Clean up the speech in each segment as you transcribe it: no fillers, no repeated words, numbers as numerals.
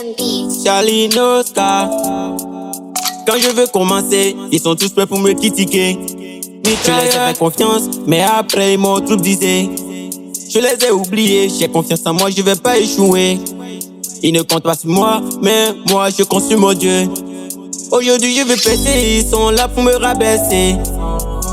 AM Beats. Charlie Noska. Quand je veux commencer, ils sont tous prêts pour me critiquer. Je les ai fait confiance, mais après ils m'ont tout disé. Je les ai oubliés, j'ai confiance en moi, je vais pas échouer. Ils ne comptent pas sur moi, mais moi je compte sur mon Dieu. Aujourd'hui je vais péter, ils sont là pour me rabaisser.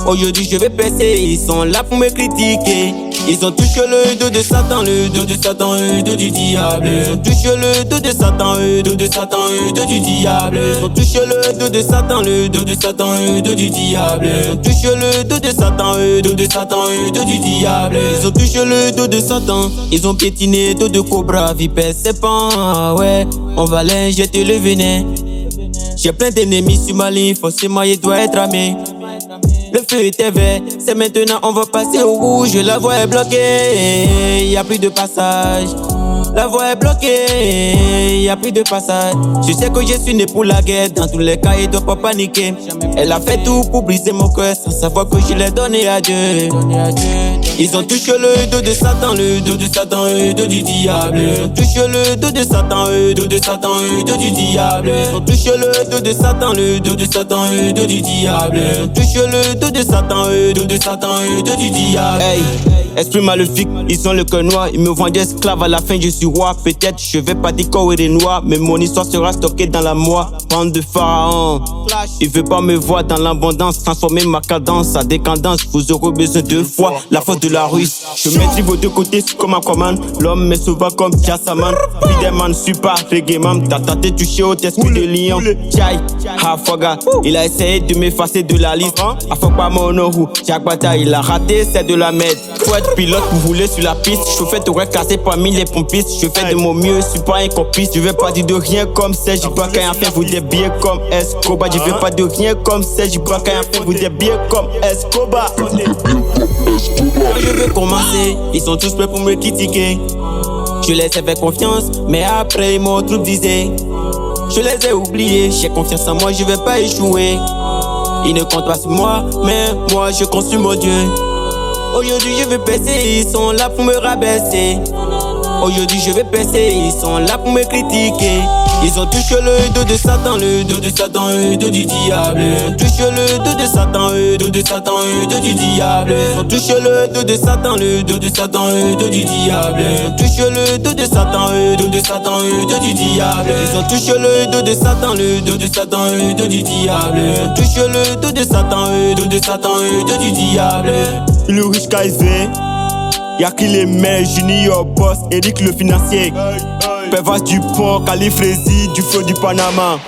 Aujourd'hui je vais péter, ils sont là pour me critiquer. Ils ont touché le dos de Satan, le dos de Satan, le dos du diable. Ils ont touché le dos de Satan, le dos de Satan, le dos du diable. Ils ont touché le dos de Satan, le dos de Satan, le dos du diable. Ils ont touché le dos de Satan, le dos de Satan, le dos du diable. Ils ont touché le dos de Satan. Ils ont piétiné dos de cobra, vipère, serpent. Ouais, on va les jeter le venin. J'ai plein d'ennemis sur ma ligne, forcément il doit être ramé. Le feu était vert, c'est maintenant on va passer au rouge. La voie est bloquée, y a plus de passage. La voie est bloquée, y a plus de passage. Je sais que je suis né pour la guerre, dans tous les cas il doit pas paniquer. Elle a fait tout pour briser mon cœur, sans savoir que je l'ai donné à Dieu. Ils ont touché le dos de Satan, le dos de Satan, le dos du diable. Ils ont touché le dos de Satan, le dos de Satan, le dos du diable. Ils ont touché le dos de Satan, le dos de Satan, le dos du diable. Ils ont touché le dos de Satan, le dos de Satan, le dos du diable. Hey, esprit maléfique, ils ont le cœur noir. Ils me vendent esclave, à la fin je suis roi. Peut-être je vais pas décorer des noix, mais mon histoire sera stockée dans la moi. Bande de pharaons, il veut pas me voir dans l'abondance. Transformer ma cadence à décadence. Vous aurez besoin de foi, la force de la Russe. Je maîtrise vos deux côtés comme un commande. L'homme m'est souvent comme Jassaman. Spiderman, super reggae man. T'as tenté touché au esprit de lion. Chai, Hafoga, il a essayé de m'effacer de la liste. Afokba Monohu, Jack Bata, il a raté, c'est de la merde. Faut être pilote pour rouler sur la piste. Chauffeur t'aurais cassé parmi les pompistes. Je fais de mon mieux, je suis pas un copiste. Je vais pas dire de rien comme Serge Ibaka. Enfin vous des bien comme Escobar. Je vais pas de rien comme Serge Ibaka. Enfin vous des bien comme Escobar. Quand je veux commencer, ils sont tous prêts pour me critiquer. Je les ai fait confiance, mais après ils m'ont tout disé. Je les ai oubliés, j'ai confiance en moi, je vais pas échouer. Ils ne comptent pas sur moi, mais moi je compte sur mon Dieu. Aujourd'hui je vais passer, ils sont là pour me rabaisser. Aujourd'hui je vais passer, ils sont là pour me critiquer. Ils ont touché le dos de Satan, le dos de Satan, le dos du diable. Ils ont touché le dos de Satan, le dos de Satan, le dos du diable. Ils ont touché le dos de Satan, le dos de Satan, le dos du diable. Ils ont touché le dos de Satan, le dos de Satan, le dos du diable. Ils ont touché le dos de Satan, le dos de Satan, le dos du diable. Ils ont touché le dos de Satan, le dos de Satan, le dos du diable. Le riche Kaiser, y'a qui les mains, Junior Boss, Eric le financier. Pervas du pont, Califrésie, du feu du Panama.